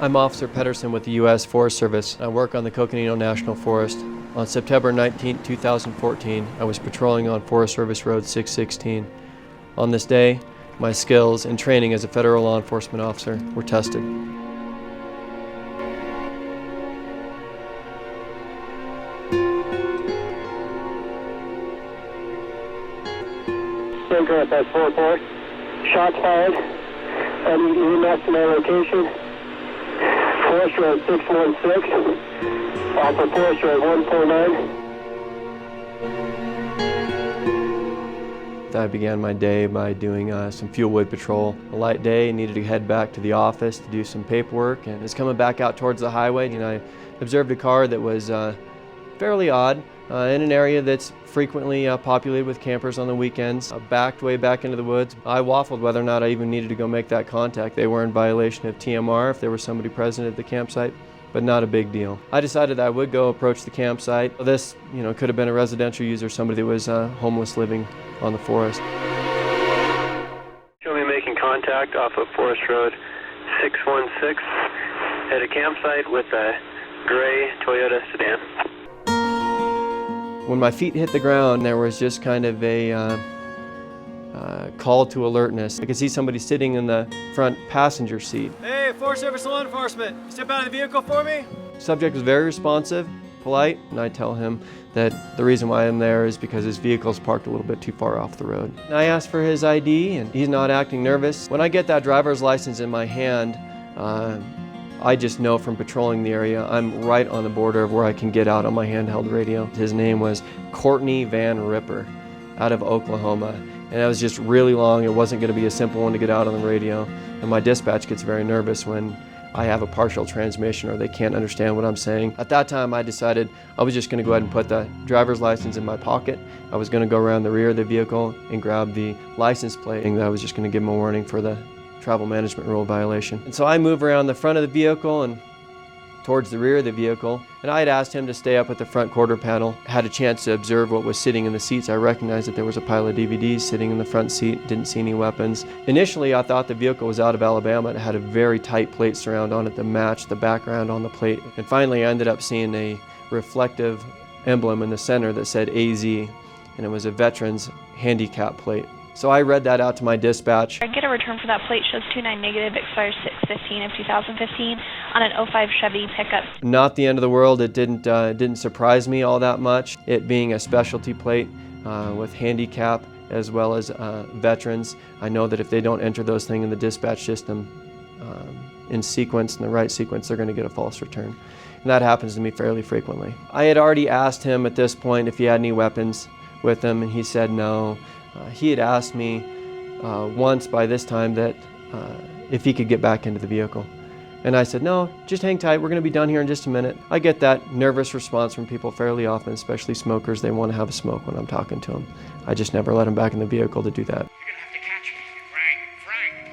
I'm Officer Pedersen with the U.S. Forest Service. I work on the Coconino National Forest. On September 19, 2014, I was patrolling on Forest Service Road 616. On this day, my skills and training as a federal law enforcement officer were tested. Contact at 4-4. Shots fired. I need EMS to my location. Forest Road 616. Off of Forest Road 149. I began my day by doing some fuel wood patrol. A light day, needed to head back to the office to do some paperwork, and was coming back out towards the highway, and I observed a car that was fairly odd in an area that's frequently populated with campers on the weekends. Backed way back into the woods. I waffled whether or not I even needed to go make that contact. They were in violation of TMR if there was somebody present at the campsite, but not a big deal. I decided I would go approach the campsite. This, could have been a residential user, somebody that was homeless living on the forest. Show me making contact off of Forest Road 616 at a campsite with a gray Toyota sedan. When my feet hit the ground, there was just kind of a call to alertness. I could see somebody sitting in the front passenger seat. Hey, Forest Service law enforcement, step out of the vehicle for me. Subject was very responsive, polite, and I tell him that the reason why I'm there is because his vehicle's parked a little bit too far off the road. I asked for his ID, and he's not acting nervous. When I get that driver's license in my hand, I just know from patrolling the area, I'm right on the border of where I can get out on my handheld radio. His name was Courtney Van Ripper, out of Oklahoma. And it was just really long. It wasn't going to be a simple one to get out on the radio. And my dispatch gets very nervous when I have a partial transmission or they can't understand what I'm saying. At that time, I decided I was just going to go ahead and put the driver's license in my pocket. I was going to go around the rear of the vehicle and grab the license plate, and I was just going to give them a warning for the travel management rule violation. And so I move around the front of the vehicle and towards the rear of the vehicle, and I had asked him to stay up at the front quarter panel. Had a chance to observe what was sitting in the seats. I recognized that there was a pile of DVDs sitting in the front seat, didn't see any weapons. Initially, I thought the vehicle was out of Alabama. It had a very tight plate surround on it that matched the background on the plate. And finally, I ended up seeing a reflective emblem in the center that said AZ, and it was a veteran's handicap plate. So I read that out to my dispatch. I get a return for that plate, shows 29 negative, expires 6/15 of 2015 on an 05 Chevy pickup. Not the end of the world. It didn't surprise me all that much. It being a specialty plate with handicap as well as veterans. I know that if they don't enter those things in the dispatch system in sequence, in the right sequence, they're going to get a false return. And that happens to me fairly frequently. I had already asked him at this point if he had any weapons with him, and he said no. He had asked me once by this time that if he could get back into the vehicle. And I said, no, just hang tight, we're going to be done here in just a minute. I get that nervous response from people fairly often, especially smokers. They want to have a smoke when I'm talking to them. I just never let them back in the vehicle to do that.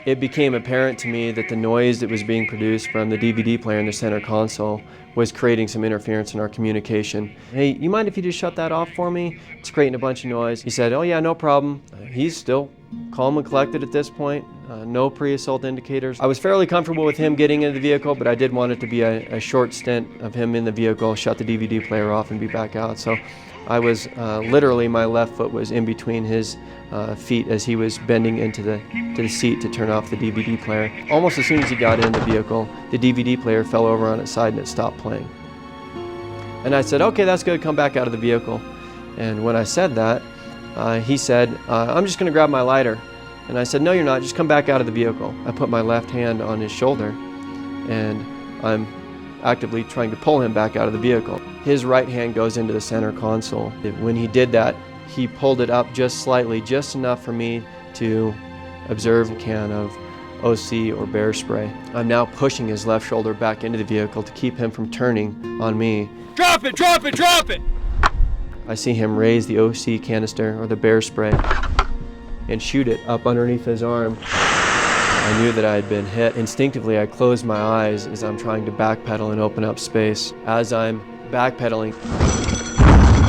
It became apparent to me that the noise that was being produced from the DVD player in the center console was creating some interference in our communication. Hey, you mind if you just shut that off for me? It's creating a bunch of noise. He said, oh yeah, no problem. He's still calm and collected at this point. No pre-assault indicators. I was fairly comfortable with him getting into the vehicle, but I did want it to be a short stint of him in the vehicle, shut the DVD player off and be back out. So I was literally, my left foot was in between his feet as he was bending into the seat to turn off the DVD player. Almost as soon as he got in the vehicle, the DVD player fell over on its side and it stopped playing. And I said, okay, that's good, come back out of the vehicle. And when I said that, he said, I'm just gonna grab my lighter. And I said, no, you're not, just come back out of the vehicle. I put my left hand on his shoulder and I'm actively trying to pull him back out of the vehicle. His right hand goes into the center console. When he did that, he pulled it up just slightly, just enough for me to observe a can of OC or bear spray. I'm now pushing his left shoulder back into the vehicle to keep him from turning on me. Drop it, drop it, drop it! I see him raise the OC canister or the bear spray and shoot it up underneath his arm. I knew that I had been hit. Instinctively, I closed my eyes as I'm trying to backpedal and open up space. As I'm backpedaling,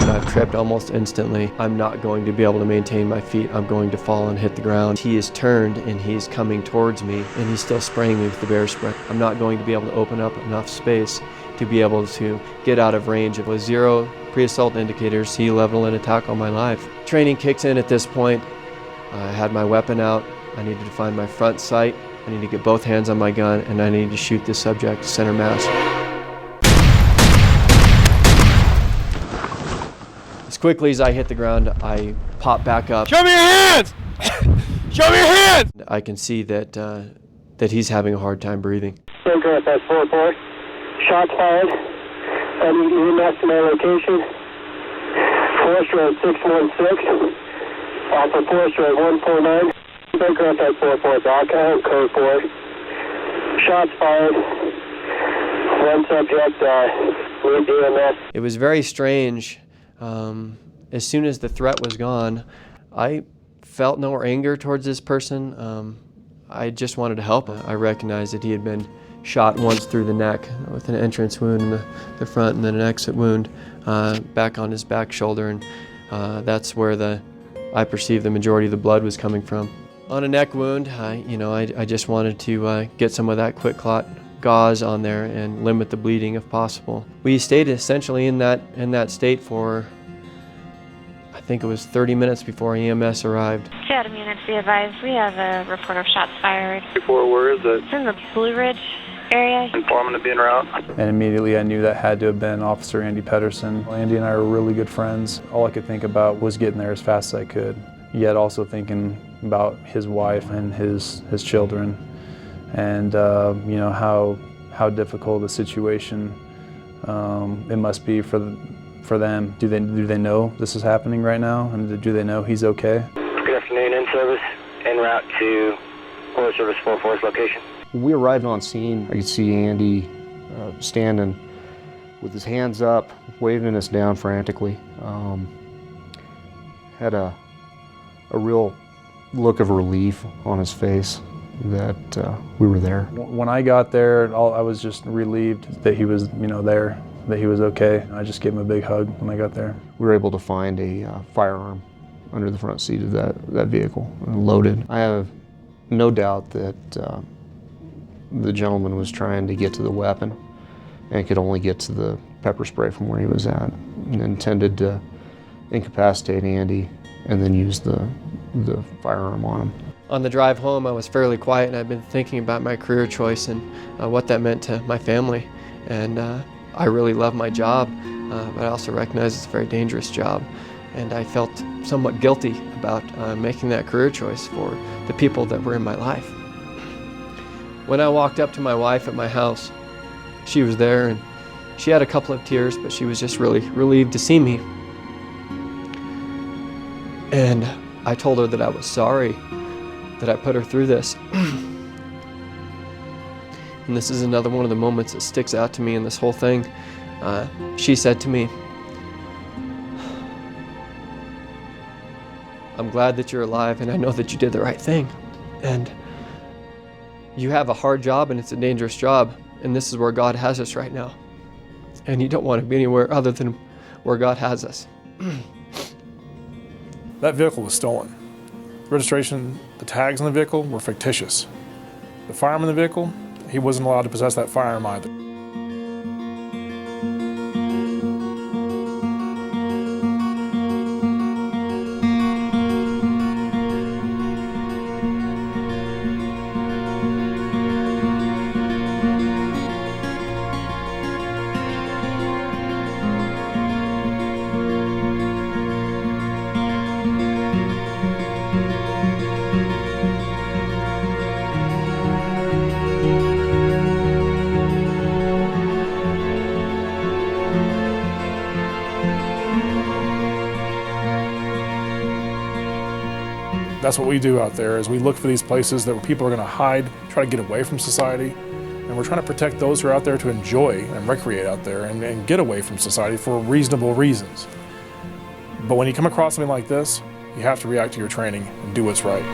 and I've tripped almost instantly. I'm not going to be able to maintain my feet. I'm going to fall and hit the ground. He is turned and he's coming towards me, and he's still spraying me with the bear spray. I'm not going to be able to open up enough space to be able to get out of range. With 0 pre-assault indicators, he leveled an attack on my life. Training kicks in at this point. I had my weapon out. I needed to find my front sight. I need to get both hands on my gun, and I need to shoot this subject center mass. As quickly as I hit the ground, I pop back up. Show me your hands! Show me your hands! I can see that that he's having a hard time breathing. Aircraft at 4-4. Shots fired. I need EMS to my location. Forest Road 616. Off of Forest Road 149. Aircraft at 4-4. Dock out, code 4. Shots fired. One subject, need EMS. It was very strange. As soon as the threat was gone, I felt no anger towards this person. I just wanted to help him. I recognized that he had been shot once through the neck with an entrance wound in the front, and then an exit wound back on his back shoulder, and that's where I perceived the majority of the blood was coming from. On a neck wound, I just wanted to get some of that quick clot gauze on there and limit the bleeding if possible. We stayed essentially in that state for, I think it was 30 minutes before EMS arrived. Chatham units, be advised, we have a report of shots fired. Where is it? It's in the Blue Ridge area. Informant to be en route. And immediately I knew that had to have been Officer Andy Pedersen. Andy and I were really good friends. All I could think about was getting there as fast as I could, yet also thinking about his wife and his children, and how difficult a situation it must be for them. Do they know this is happening right now, and do they know he's okay? Good afternoon, in-service, en route to Forest Service 44's location. When we arrived on scene, I could see Andy standing with his hands up, waving us down frantically. Had a real look of relief on his face that we were there. When I got there, I was just relieved that he was, there, that he was okay. I just gave him a big hug when I got there. We were able to find a firearm under the front seat of that vehicle, loaded. I have no doubt that the gentleman was trying to get to the weapon and could only get to the pepper spray from where he was at, and intended to incapacitate Andy and then use the firearm on him. On the drive home, I was fairly quiet, and I'd been thinking about my career choice and what that meant to my family. And I really love my job, but I also recognize it's a very dangerous job. And I felt somewhat guilty about making that career choice for the people that were in my life. When I walked up to my wife at my house, she was there, and she had a couple of tears, but she was just really relieved to see me. And I told her that I was sorry that I put her through this. And this is another one of the moments that sticks out to me in this whole thing. She said to me, "I'm glad that you're alive, and I know that you did the right thing. And you have a hard job, and it's a dangerous job, and this is where God has us right now. And you don't want to be anywhere other than where God has us." That vehicle was stolen. The registration, the tags on the vehicle were fictitious. The firearm in the vehicle, he wasn't allowed to possess that firearm either. That's what we do out there, is we look for these places that people are going to hide, try to get away from society, and we're trying to protect those who are out there to enjoy and recreate out there and get away from society for reasonable reasons. But when you come across something like this, you have to react to your training and do what's right.